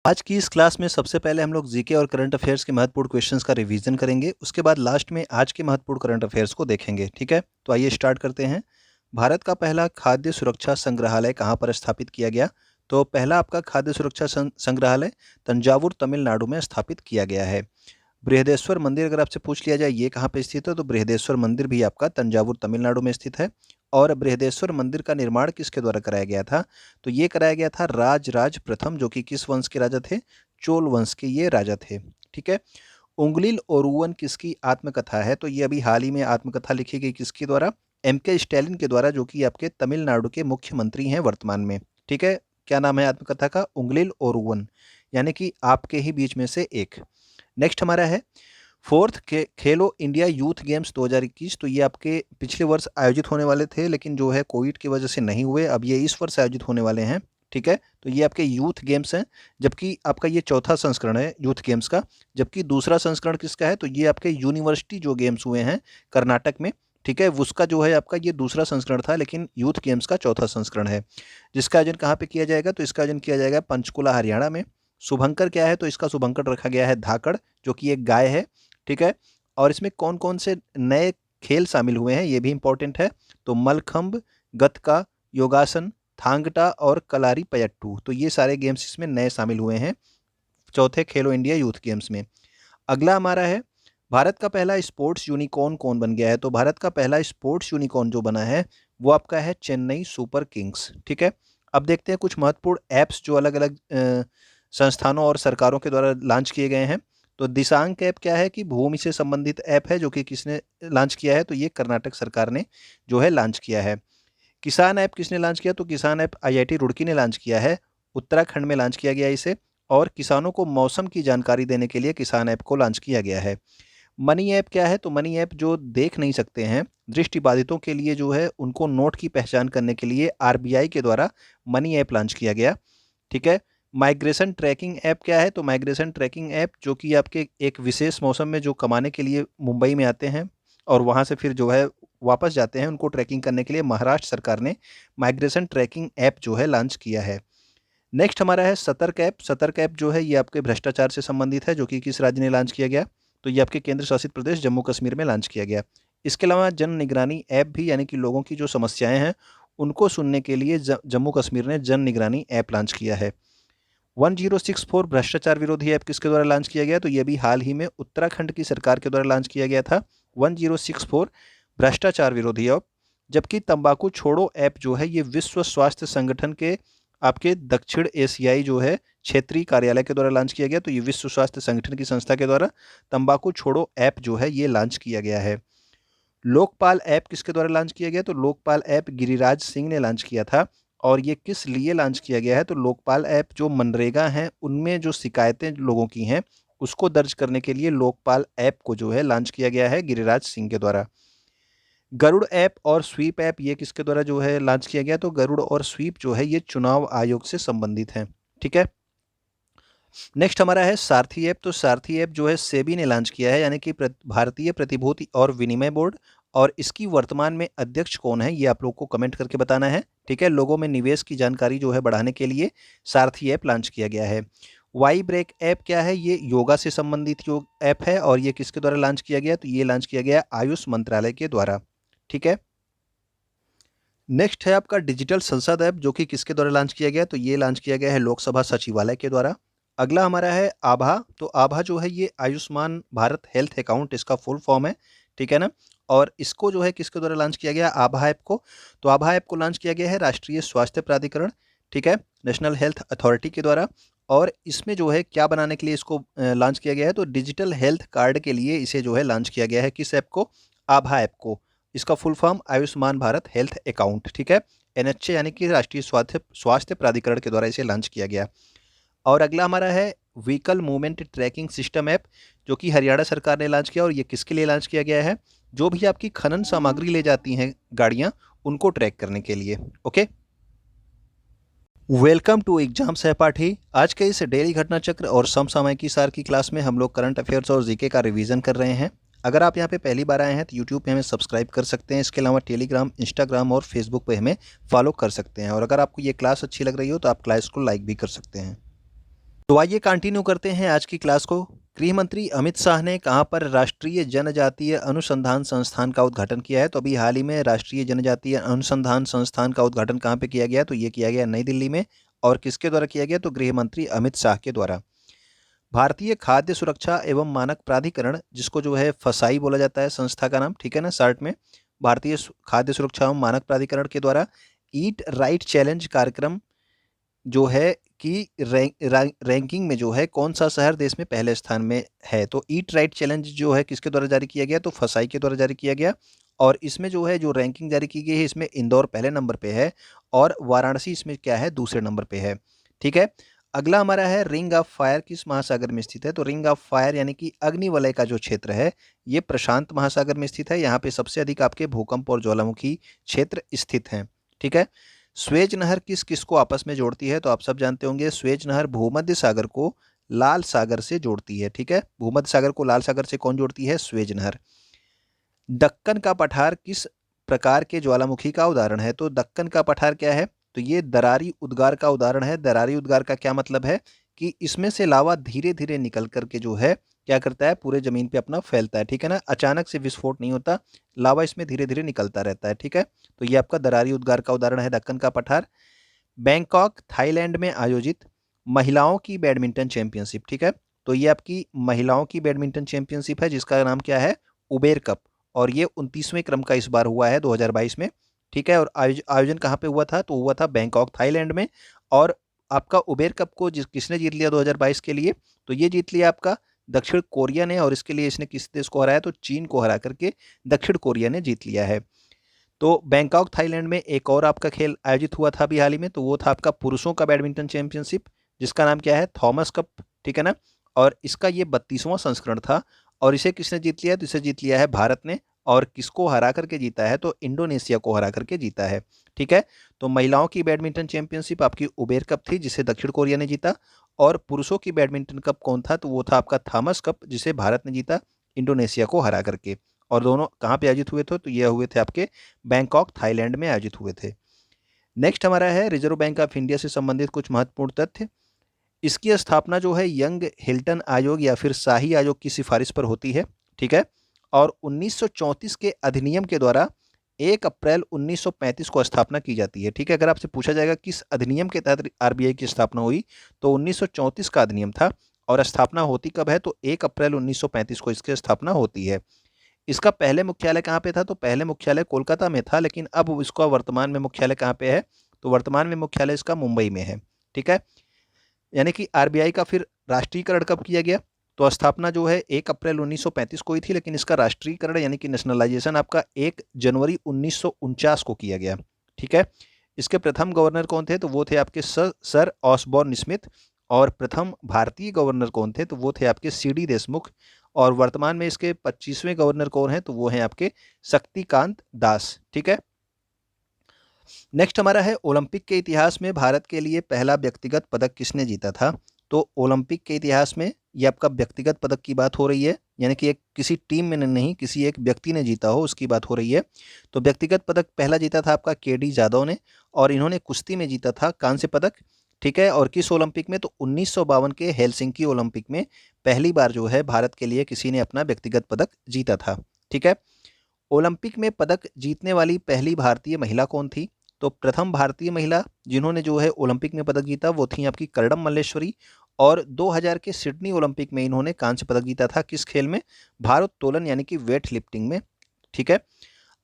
आज की इस क्लास में सबसे पहले हम लोग जीके और करंट अफेयर्स के महत्वपूर्ण क्वेश्चंस का रिवीजन करेंगे। उसके बाद लास्ट में आज के महत्वपूर्ण करंट अफेयर्स को देखेंगे। ठीक है, तो आइए स्टार्ट करते हैं। भारत का पहला खाद्य सुरक्षा संग्रहालय कहाँ पर स्थापित किया गया? तो पहला आपका खाद्य सुरक्षा संग्रहालय तंजावुर तमिलनाडु में स्थापित किया गया है। बृहदेश्वर मंदिर अगर आपसे पूछ लिया जाए ये कहाँ पे स्थित है, तो बृहदेश्वर मंदिर भी आपका तंजावुर तमिलनाडु में स्थित है। और बृहदेश्वर मंदिर का निर्माण किसके द्वारा कराया गया था? तो ये कराया गया था राजराज प्रथम, जो कि किस वंश के राजा थे? चोल वंश के ये राजा थे। ठीक है। उंगलिल ओरुवन किसकी आत्मकथा है? तो ये अभी हाल ही में आत्मकथा लिखी गई किसके द्वारा? एम.के. स्टैलिन के द्वारा, जो कि आपके तमिलनाडु के मुख्यमंत्री हैं वर्तमान में। ठीक है, क्या नाम है आत्मकथा का? उंगलिल ओरुवन, यानी कि आपके ही बीच में से एक। नेक्स्ट हमारा है फोर्थ खेलो इंडिया यूथ गेम्स 2021। तो ये आपके पिछले वर्ष आयोजित होने वाले थे, लेकिन जो है कोविड की वजह से नहीं हुए। अब ये इस वर्ष आयोजित होने वाले हैं। ठीक है, तो ये आपके यूथ गेम्स हैं, जबकि आपका ये चौथा संस्करण है यूथ गेम्स का। जबकि दूसरा संस्करण किसका है? तो ये आपके यूनिवर्सिटी जो गेम्स हुए हैं कर्नाटक में, ठीक है, उसका जो है आपका ये दूसरा संस्करण था, लेकिन यूथ गेम्स का चौथा संस्करण है। जिसका आयोजन कहाँ पे किया जाएगा? तो इसका आयोजन किया जाएगा पंचकुला हरियाणा में। शुभंकर क्या है? तो इसका शुभंकर रखा गया है धाकड़, जो कि एक गाय है। ठीक है, और इसमें कौन कौन से नए खेल शामिल हुए हैं ये भी इंपॉर्टेंट है। तो मलखंब, गतका, योगासन, थांगटा और कलारी पयट्टू, तो ये सारे गेम्स इसमें नए शामिल हुए हैं चौथे खेलो इंडिया यूथ गेम्स में। अगला हमारा है भारत का पहला स्पोर्ट्स यूनिकॉर्न कौन बन गया है? तो भारत का पहला स्पोर्ट्स यूनिकॉर्न जो बना है वो आपका है चेन्नई सुपर किंग्स। ठीक है, अब देखते हैं कुछ महत्वपूर्ण ऐप्स जो अलग अलग संस्थानों और सरकारों के द्वारा लॉन्च किए गए हैं। तो दिशांक ऐप क्या है? कि भूमि से संबंधित ऐप है, जो कि किसने लॉन्च किया है? तो ये कर्नाटक सरकार ने जो है लॉन्च किया है। किसान ऐप किसने लॉन्च किया? तो किसान ऐप आईआईटी रुड़की ने लॉन्च किया है, उत्तराखंड में लॉन्च किया गया इसे। और किसानों को मौसम की जानकारी देने के लिए किसान ऐप को लॉन्च किया गया है। मनी ऐप क्या है? तो मनी ऐप जो देख नहीं सकते हैं दृष्टिबाधितों के लिए जो है उनको नोट की पहचान करने के लिए आरबीआई के द्वारा मनी ऐप लॉन्च किया गया। ठीक है। माइग्रेशन ट्रैकिंग ऐप क्या है? तो माइग्रेशन ट्रैकिंग ऐप जो कि आपके एक विशेष मौसम में जो कमाने के लिए मुंबई में आते हैं और वहाँ से फिर जो है वापस जाते हैं, उनको ट्रैकिंग करने के लिए महाराष्ट्र सरकार ने माइग्रेशन ट्रैकिंग ऐप जो है लॉन्च किया है। नेक्स्ट हमारा है सतर्क ऐप। सतर्क ऐप जो है ये आपके भ्रष्टाचार से संबंधित है, जो कि किस राज्य ने लॉन्च किया गया? तो ये आपके केंद्र शासित प्रदेश जम्मू कश्मीर में लॉन्च किया गया। इसके अलावा जन निगरानी ऐप भी, यानी कि लोगों की जो समस्याएं हैं उनको सुनने के लिए जम्मू कश्मीर ने जन निगरानी ऐप लॉन्च किया है। 1064 भ्रष्टाचार विरोधी ऐप किसके द्वारा लॉन्च किया गया? तो ये भी हाल ही में उत्तराखंड की सरकार के द्वारा लॉन्च किया गया था 1064 भ्रष्टाचार विरोधी ऐप। जबकि तंबाकू छोड़ो ऐप जो है ये विश्व स्वास्थ्य संगठन के आपके दक्षिण एशियाई जो है क्षेत्रीय कार्यालय के द्वारा लॉन्च किया गया। तो ये विश्व स्वास्थ्य संगठन की संस्था के द्वारा तंबाकू छोड़ो ऐप जो है ये लॉन्च किया गया है। लोकपाल ऐप किसके द्वारा लॉन्च किया गया? तो लोकपाल ऐप गिरिराज सिंह ने लॉन्च किया था। और ये किस लिए लॉन्च किया गया है? तो लोकपाल ऐप जो मनरेगा हैं उनमें जो शिकायतें लोगों की हैं उसको दर्ज करने के लिए लोकपाल ऐप को जो है लॉन्च किया गया है गिरिराज सिंह के द्वारा। गरुड़ ऐप और स्वीप ऐप ये किसके द्वारा जो है लॉन्च किया गया? तो गरुड़ और स्वीप जो है ये चुनाव आयोग से संबंधित हैं। ठीक है। नेक्स्ट हमारा है सारथी ऐप। तो सारथी ऐप जो है सेबी ने लॉन्च किया है, यानी कि भारतीय प्रतिभूति और विनिमय बोर्ड। और इसकी वर्तमान में अध्यक्ष कौन है ये आप लोग को कमेंट करके बताना है। ठीक है, लोगों में निवेश की जानकारी जो है बढ़ाने के लिए सारथी ऐप लॉन्च किया गया है। वाई ब्रेक ऐप क्या है? ये योगा से संबंधित योग ऐप है और ये किसके द्वारा लॉन्च किया गया? तो ये लॉन्च किया गया आयुष मंत्रालय के द्वारा। ठीक है। नेक्स्ट है आपका डिजिटल संसद ऐप, जो कि किसके द्वारा लॉन्च किया गया? तो ये लॉन्च किया गया है लोकसभा सचिवालय के द्वारा। अगला हमारा है आभा। तो आभा जो है ये आयुष्मान भारत हेल्थ अकाउंट इसका फुल फॉर्म है। ठीक है ना। और इसको जो है किसके द्वारा लॉन्च किया गया? आभा ऐप को। तो आभा ऐप को लॉन्च किया गया है राष्ट्रीय स्वास्थ्य प्राधिकरण, ठीक है, नेशनल हेल्थ अथॉरिटी के द्वारा। और इसमें जो है क्या बनाने के लिए इसको लॉन्च किया गया है? तो डिजिटल हेल्थ कार्ड के लिए इसे जो है लॉन्च किया गया है। किस ऐप को? आभा ऐप को। इसका full form Ayushman Bharat health account, ठीक है, एनएचए यानी कि राष्ट्रीय स्वास्थ्य स्वास्थ्य प्राधिकरण के द्वारा इसे लॉन्च किया गया। और अगला हमारा है vehicle movement tracking system app, जो कि हरियाणा सरकार ने लॉन्च किया। और ये किसके लिए लॉन्च किया गया है? जो भी आपकी खनन सामग्री ले जाती हैं गाड़ियां उनको ट्रैक करने के लिए। ओके, वेलकम टू एग्जाम सहपाठी। आज के इस डेली घटना चक्र और समसामयिकी सार की क्लास में हम लोग करंट अफेयर्स और जीके का रिवीजन कर रहे हैं। अगर आप यहाँ पे पहली बार आए हैं तो यूट्यूब पे हमें सब्सक्राइब कर सकते हैं। इसके अलावा टेलीग्राम, इंस्टाग्राम और फेसबुक पे हमें फॉलो कर सकते हैं। और अगर आपको ये क्लास अच्छी लग रही हो तो आप क्लास को लाइक भी कर सकते हैं। तो आइए कंटिन्यू करते हैं आज की क्लास को। गृह मंत्री अमित शाह ने कहाँ पर राष्ट्रीय जनजातीय अनुसंधान संस्थान का उद्घाटन किया है? तो अभी हाल ही में राष्ट्रीय जनजातीय अनुसंधान संस्थान का उद्घाटन कहाँ पे किया गया? तो ये किया गया नई दिल्ली में। और किसके द्वारा किया गया? तो गृह मंत्री अमित शाह के द्वारा। भारतीय खाद्य सुरक्षा एवं मानक प्राधिकरण, जिसको जो है फसाई बोला जाता है संस्था का नाम, ठीक है ना, शॉर्ट में, भारतीय खाद्य सुरक्षा एवं मानक प्राधिकरण के द्वारा ईट राइट चैलेंज कार्यक्रम जो है कि रैंकिंग में जो है कौन सा शहर देश में पहले स्थान में है? तो ईट राइट चैलेंज जो है किसके द्वारा जारी किया गया? तो फसाई के द्वारा जारी किया गया। और इसमें जो है जो रैंकिंग जारी की गई है, इसमें इंदौर पहले नंबर पे है और वाराणसी इसमें क्या है? दूसरे नंबर पे है। ठीक है। अगला हमारा है रिंग ऑफ फायर किस महासागर में स्थित है? तो रिंग ऑफ फायर यानी कि अग्निवलय का जो क्षेत्र है ये प्रशांत महासागर में स्थित है। यहाँ पे सबसे अधिक आपके भूकंप और ज्वालामुखी क्षेत्र स्थित हैं। ठीक है। स्वेज नहर किस किस को आपस में जोड़ती है? तो आप सब जानते होंगे स्वेज नहर भूमध्य सागर को लाल सागर से जोड़ती है। ठीक है। भूमध्य सागर को लाल सागर से कौन जोड़ती है? स्वेज नहर। दक्कन का पठार किस प्रकार के ज्वालामुखी का उदाहरण है? तो दक्कन का पठार क्या है? तो ये दरारी उद्गार का उदाहरण है। दरारी उद्गार का क्या मतलब है? कि इसमें से लावा धीरे धीरे निकल करके जो है क्या करता है? पूरे जमीन पे अपना फैलता है। ठीक है ना, अचानक से विस्फोट नहीं होता, लावा इसमें धीरे धीरे निकलता रहता है। ठीक है। तो ये आपका दरारी उद्गार का उदाहरण है दक्कन का पठार। बैंकॉक थाईलैंड में आयोजित महिलाओं की बैडमिंटन चैंपियनशिप, ठीक है, तो ये आपकी महिलाओं की बैडमिंटन चैंपियनशिप है जिसका नाम क्या है? Uber cup. और ये 29वें क्रम का इस बार हुआ है 2022 में। ठीक है। और आयोजन कहाँ पे हुआ था? तो हुआ था बैंकॉक थाईलैंड में। और आपका उबेर कप को किसने जीत लिया 2022 के लिए? तो ये जीत लिया आपका दक्षिण कोरिया ने। और इसके लिए इसने किस देश को हराया? तो चीन को हरा करके दक्षिण कोरिया ने जीत लिया है। तो बैंकॉक थाईलैंड में एक और आपका खेल आयोजित हुआ था अभी हाल ही में, तो वो था आपका पुरुषों का बैडमिंटन चैंपियनशिप जिसका नाम क्या है? Thomas cup. ठीक है ना। और इसका ये 32वां संस्करण था। और इसे किसने जीत लिया? तो इसे जीत लिया है भारत ने। और किसको हरा करके जीता है? तो इंडोनेशिया को हरा करके जीता है। ठीक है। तो महिलाओं की बैडमिंटन चैंपियनशिप आपकी उबेर कप थी जिसे दक्षिण कोरिया ने जीता। और पुरुषों की बैडमिंटन कप कौन था? तो वो था आपका थॉमस कप जिसे भारत ने जीता इंडोनेशिया को हरा करके। और दोनों कहाँ पे आयोजित हुए थे? तो ये हुए थे आपके बैंकॉक थाईलैंड में आयोजित हुए थे। नेक्स्ट हमारा है रिजर्व बैंक ऑफ इंडिया से संबंधित कुछ महत्वपूर्ण तथ्य। इसकी स्थापना जो है यंग हिल्टन आयोग या फिर शाही आयोग की सिफारिश पर होती है। ठीक है। और 1934 के अधिनियम के द्वारा 1 अप्रैल 1935 को स्थापना की जाती है। ठीक है। अगर आपसे पूछा जाएगा किस अधिनियम के तहत आरबीआई की स्थापना हुई, तो 1934 का अधिनियम था। और स्थापना होती कब है? तो 1 अप्रैल 1935 को इसकी स्थापना होती है। इसका पहले मुख्यालय कहाँ पे था? तो पहले मुख्यालय कोलकाता में था, लेकिन अब इसका वर्तमान में मुख्यालय कहाँ पे है? तो वर्तमान में मुख्यालय इसका मुंबई में है। ठीक है। यानी कि आरबीआई का फिर राष्ट्रीयकरण कब किया गया? तो स्थापना जो है 1 अप्रैल 1935 को हुई थी, लेकिन इसका राष्ट्रीयकरण यानी कि नेशनलाइजेशन आपका 1 जनवरी 1949 को किया गया। ठीक है। इसके प्रथम गवर्नर कौन थे? तो वो थे आपके सर ऑसबॉर्न स्मिथ। और प्रथम भारतीय गवर्नर कौन थे? तो वो थे आपके सीडी देशमुख। और वर्तमान में इसके 25वें गवर्नर कौन है? तो वो हैं आपके शक्तिकांत दास। ठीक है। नेक्स्ट हमारा है ओलंपिक के इतिहास में भारत के लिए पहला व्यक्तिगत पदक किसने जीता था? तो ओलंपिक के इतिहास में ये आपका व्यक्तिगत पदक की बात हो रही है, यानी कि एक किसी टीम में नहीं, किसी एक व्यक्ति ने जीता हो उसकी बात हो रही है। तो व्यक्तिगत पदक पहला जीता था आपका केडी जादव ने। और इन्होंने कुश्ती में जीता था कांस्य पदक। ठीक है। और किस ओलंपिक में? तो 1952 के हेलसिंकी ओलंपिक में पहली बार जो है भारत के लिए किसी ने अपना व्यक्तिगत पदक जीता था। ठीक है। ओलंपिक में पदक जीतने वाली पहली भारतीय महिला कौन थी? तो प्रथम भारतीय महिला जिन्होंने जो है ओलंपिक में पदक जीता वो थी आपकी कर्णम मल्लेश्वरी। और 2000 के सिडनी ओलंपिक में इन्होंने कांस्य पदक जीता था। किस खेल में? भारोत्तोलन यानी कि वेट लिफ्टिंग में। ठीक है।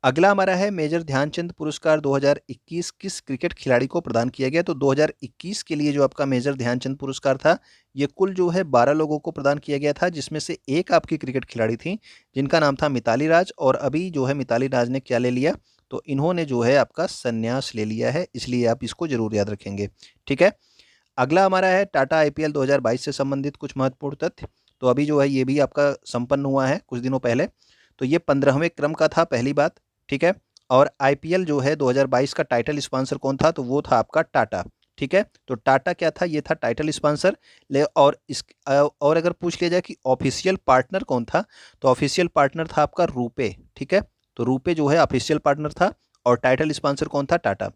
अगला हमारा है मेजर ध्यानचंद पुरस्कार 2021 किस क्रिकेट खिलाड़ी को प्रदान किया गया? तो 2021 के लिए जो आपका मेजर ध्यानचंद पुरस्कार था ये कुल जो है 12 लोगों को प्रदान किया गया था, जिसमें से एक आपकी क्रिकेट खिलाड़ी थी जिनका नाम था मिताली राज। और अभी जो है मिताली राज ने क्या ले लिया? तो इन्होंने जो है आपका संन्यास ले लिया है, इसलिए आप इसको जरूर याद रखेंगे। ठीक है। अगला हमारा है टाटा आईपीएल 2022 से संबंधित कुछ महत्वपूर्ण तथ्य। तो अभी जो है ये भी आपका संपन्न हुआ है कुछ दिनों पहले। तो ये 15वें क्रम का था, पहली बात। ठीक है। और आईपीएल जो है 2022 का टाइटल स्पॉन्सर कौन था? तो वो था आपका टाटा। ठीक है। तो टाटा क्या था? ये था टाइटल स्पॉन्सर। ले और इस और अगर पूछ लिया जाए कि ऑफिशियल पार्टनर कौन था, तो ऑफिशियल पार्टनर था आपका रूपे। ठीक है। तो रूपे जो है ऑफिशियल पार्टनर था। और टाइटल स्पॉन्सर कौन था? टाटा।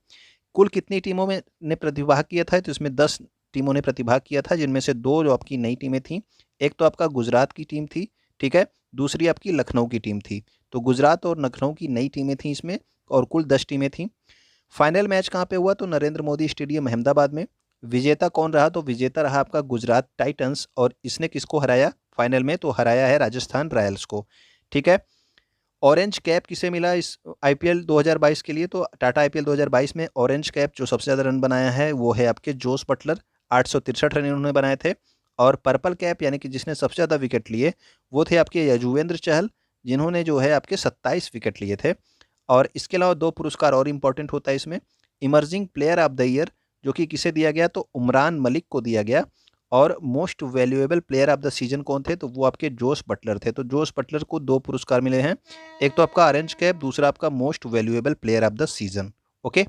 कुल कितनी टीमों में ने प्रतिभाग किया था? तो इसमें 10 टीमों ने प्रतिभाग किया था, जिनमें से 2 जो आपकी नई टीमें थीं। एक तो आपका गुजरात की टीम थी, ठीक है, दूसरी आपकी लखनऊ की टीम थी। तो गुजरात और लखनऊ की नई टीमें थीं इसमें, और कुल 10 टीमें थीं। फाइनल मैच कहाँ पे हुआ? तो नरेंद्र मोदी स्टेडियम अहमदाबाद में। विजेता कौन रहा? तो विजेता रहा आपका गुजरात टाइटंस, और इसने किसको हराया फाइनल में? तो हराया है राजस्थान रॉयल्स को, ठीक है। ऑरेंज कैप किसे मिला इस आईपीएल 2022 के लिए? तो टाटा आईपीएल 2022 में ऑरेंज कैप जो सबसे ज़्यादा रन बनाया है वो है आपके जोस बटलर, 863 रन इन्होंने बनाए थे। और पर्पल कैप यानी कि जिसने सबसे ज़्यादा विकेट लिए वो थे आपके यजुवेंद्र चहल, जिन्होंने जो है आपके 27 विकेट लिए थे। और इसके अलावा 2 पुरस्कार और इम्पोर्टेंट होता है इसमें। Emerging player of the year जो कि किसे दिया गया? तो उमरान मलिक को दिया गया। और most valuable player of the season कौन थे? तो वो आपके जोस बटलर थे। तो जोस बटलर को 2 पुरस्कार मिले हैं, एक तो आपका ऑरेंज कैप, दूसरा आपका most valuable player of the season. Okay,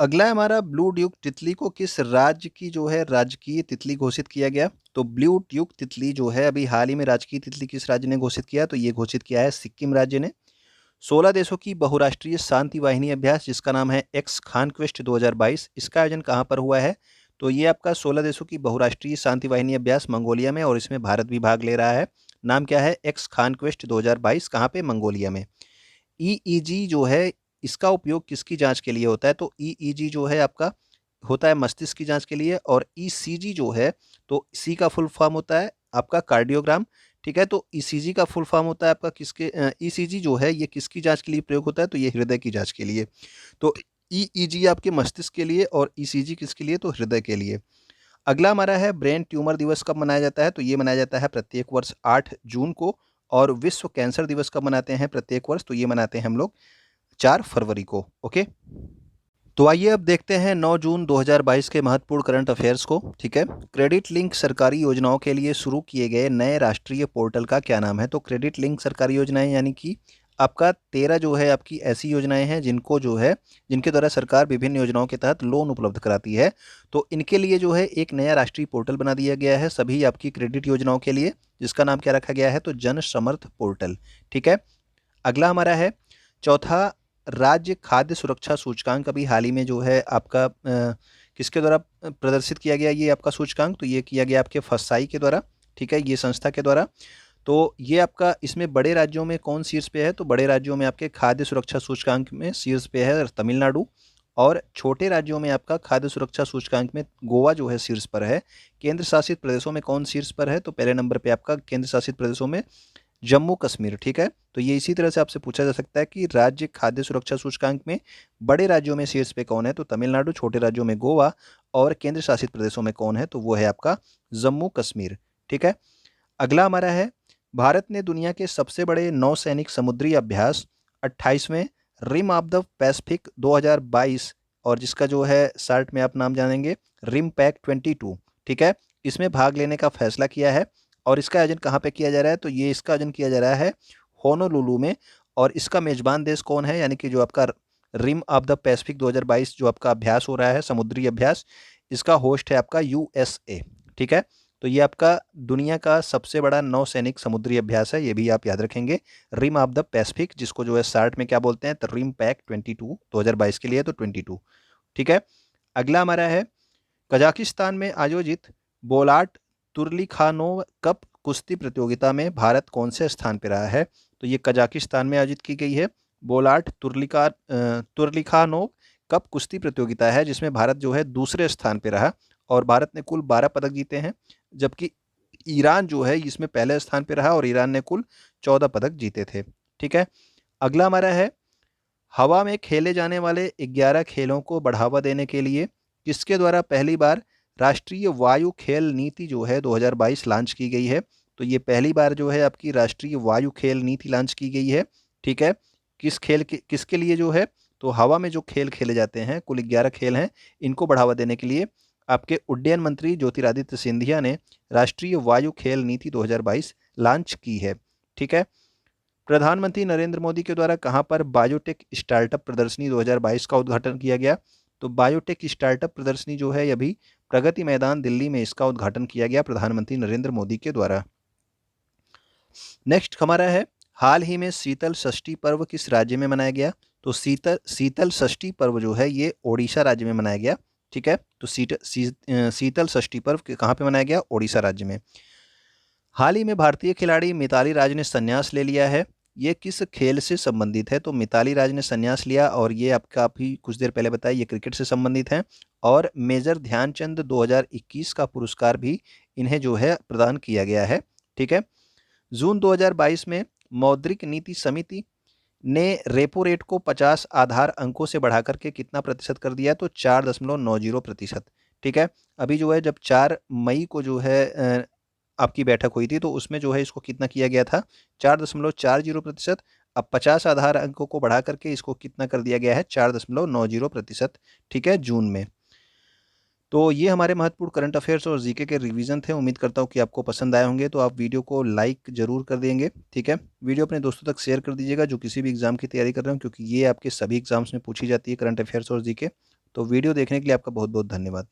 अगला है हमारा ब्लू ड्यूक तितली को किस राज्य की जो है राजकीय तितली घोषित किया गया? तो ब्लू ड्यूक तितली जो है अभी हाल ही में राजकीय तितली किस राज्य ने घोषित किया? तो ये घोषित किया है सिक्किम राज्य ने। 16 देशों की बहुराष्ट्रीय शांति वाहिनी अभ्यास जिसका नाम है एक्स कॉन्क्वेस्ट 2022, इसका आयोजन कहाँ पर हुआ है? तो ये आपका 16 देशों की बहुराष्ट्रीय शांति वाहिनी अभ्यास मंगोलिया में, और इसमें भारत भी भाग ले रहा है। नाम क्या है? एक्स कॉन्क्वेस्ट 2022, कहाँ पे? मंगोलिया में। ईईजी जो है इसका उपयोग किसकी जांच के लिए होता है? तो ईईजी जो है आपका होता है मस्तिष्क की जांच के लिए। और ईसीजी जो है तो सी का फुल फॉर्म होता है आपका कार्डियोग्राम, ठीक है। तो ईसीजी का फुल फॉर्म होता है आपका किसके? ईसीजी जो है ये किसकी जांच के लिए प्रयोग होता है? तो ये हृदय की जांच के लिए। तो ईईजी आपके मस्तिष्क के लिए और ईसीजी किसके लिए? तो हृदय के लिए। अगला हमारा है ब्रेन ट्यूमर दिवस कब मनाया जाता है? तो ये मनाया जाता है प्रत्येक वर्ष 8 जून को। और विश्व कैंसर दिवस कब मनाते हैं प्रत्येक वर्ष? तो ये मनाते हैं हम लोग 4 फरवरी को। ओके, तो आइए अब देखते हैं 9 जून 2022 के महत्वपूर्ण करंट अफेयर्स को, ठीक है। क्रेडिट लिंक सरकारी योजनाओं के लिए शुरू किए गए नए राष्ट्रीय पोर्टल का क्या नाम है? तो क्रेडिट लिंक सरकारी योजनाएं यानी कि आपका 13 जो है आपकी ऐसी योजनाएं हैं जिनको जो है जिनके द्वारा सरकार विभिन्न योजनाओं के तहत लोन उपलब्ध कराती है। तो इनके लिए जो है एक नया राष्ट्रीय पोर्टल बना दिया गया है सभी आपकी क्रेडिट योजनाओं के लिए, जिसका नाम क्या रखा गया है? तो जन समर्थ पोर्टल, ठीक है। अगला हमारा है चौथा राज्य खाद्य सुरक्षा सूचकांक। अभी हाल ही में जो है आपका किसके द्वारा प्रदर्शित किया गया ये आपका सूचकांक? तो ये किया गया आपके फसाई के द्वारा, ठीक है, ये संस्था के द्वारा। तो ये आपका इसमें बड़े राज्यों में कौन शीर्ष पे है? तो बड़े राज्यों में आपके खाद्य सुरक्षा सूचकांक में शीर्ष पे है तमिलनाडु। और छोटे राज्यों में आपका खाद्य सुरक्षा सूचकांक में गोवा जो है शीर्ष पर है। केंद्र शासित प्रदेशों में कौन शीर्ष पर है? तो पहले नंबर पे आपका केंद्र शासित प्रदेशों में जम्मू कश्मीर, ठीक है। तो ये इसी तरह से आपसे पूछा जा सकता है कि राज्य खाद्य सुरक्षा सूचकांक में बड़े राज्यों में शीर्ष पे कौन है? तो तमिलनाडु, छोटे राज्यों में गोवा, और केंद्र शासित प्रदेशों में कौन है? तो वो है आपका जम्मू कश्मीर, ठीक है। अगला हमारा है भारत ने दुनिया के सबसे बड़े नौसैनिक समुद्री अभ्यास 28वें रिम ऑफ द पैसिफिक 2022, और जिसका जो है शार्ट में आप नाम जानेंगे रिम पैक 22, ठीक है, इसमें भाग लेने का फैसला किया है। और इसका आयोजन कहाँ पे किया जा रहा है? तो ये इसका आयोजन किया जा रहा है होनोलुलु में। और इसका मेजबान देश कौन है? यानी कि जो आपका रिम ऑफ द पैसिफिक 2022 जो आपका अभ्यास हो रहा है समुद्री अभ्यास, इसका होस्ट है आपका यूएसए, ठीक है। तो ये आपका दुनिया का सबसे बड़ा नौसैनिक समुद्री अभ्यास है, ये भी आप याद रखेंगे। रिम ऑफ द पैसिफिक, जिसको जो है शार्ट में क्या बोलते हैं? तो रिम पैक 22 2022 के लिए तो 22, ठीक है। अगला हमारा है कजाकिस्तान में आयोजित बोलाट तुर्लिखानोव कप कुश्ती प्रतियोगिता में भारत कौन से स्थान पर रहा है? तो ये कजाकिस्तान में आयोजित की गई है बोलाट तुर्लिखानोव कप कुश्ती प्रतियोगिता है, जिसमें भारत जो है दूसरे स्थान पर रहा। और भारत ने कुल 12 पदक जीते हैं, जबकि ईरान जो है इसमें पहले स्थान पर रहा और ईरान ने कुल 14 पदक जीते थे, ठीक है। अगला हमारा है हवा में खेले जाने वाले 11 खेलों को बढ़ावा देने के लिए किसके द्वारा पहली बार राष्ट्रीय वायु खेल नीति जो है 2022 लॉन्च की गई है? तो ये पहली बार जो है आपकी राष्ट्रीय वायु खेल नीति लॉन्च की गई है, ठीक है। किसके लिए जो है? तो हवा में जो खेल खेले जाते हैं कुल 11 खेल हैं, इनको बढ़ावा देने के लिए आपके उड्डयन मंत्री ज्योतिरादित्य सिंधिया ने राष्ट्रीय वायु खेल नीति 2022 लॉन्च की है, ठीक है। प्रधानमंत्री नरेंद्र मोदी के द्वारा कहां पर बायोटेक स्टार्टअप प्रदर्शनी 2022 का उद्घाटन किया गया? तो बायोटेक स्टार्टअप प्रदर्शनी जो है अभी प्रगति मैदान दिल्ली में इसका उद्घाटन किया गया प्रधानमंत्री नरेंद्र मोदी के द्वारा। नेक्स्ट हमारा है हाल ही में शीतल षष्ठी पर्व किस राज्य में मनाया गया? तो शीतल षष्ठी पर्व जो है ये ओडिशा राज्य में मनाया गया, ठीक है। तो शीतल षष्ठी पर्व कहाँ पे मनाया गया? ओडिशा राज्य में। हाल ही में भारतीय खिलाड़ी मिताली राज ने संन्यास ले लिया है। ये किस खेल से संबंधित है? तो मिताली राज ने संन्यास लिया और ये आपका अभी कुछ देर पहले बताया, ये क्रिकेट से संबंधित है। और मेजर ध्यानचंद 2021 का पुरस्कार भी इन्हें जो है प्रदान किया गया है। ठीक है। जून 2022 में मौद्रिक नीति समिति ने रेपो रेट को 50 आधार अंकों से बढ़ा करके कितना प्रतिशत कर दिया? तो 4.90%। ठीक है। अभी जो है जब 4 मई को जो है आपकी बैठक हुई थी, तो उसमें जो है इसको कितना किया गया था? 4.40%। अब 50 आधार अंकों को बढ़ा करके इसको कितना कर दिया गया है? 4.90%। ठीक है, जून में। तो ये हमारे महत्वपूर्ण करंट अफेयर्स और जीके के रिवीजन थे। उम्मीद करता हूँ कि आपको पसंद आए होंगे, तो आप वीडियो को लाइक जरूर कर देंगे। ठीक है, वीडियो अपने दोस्तों तक शेयर कर दीजिएगा जो किसी भी एग्जाम की तैयारी कर रहे हो, क्योंकि ये आपके सभी एग्जाम्स में पूछी जाती है करंट अफेयर्स और जीके। तो वीडियो देखने के लिए आपका बहुत बहुत धन्यवाद।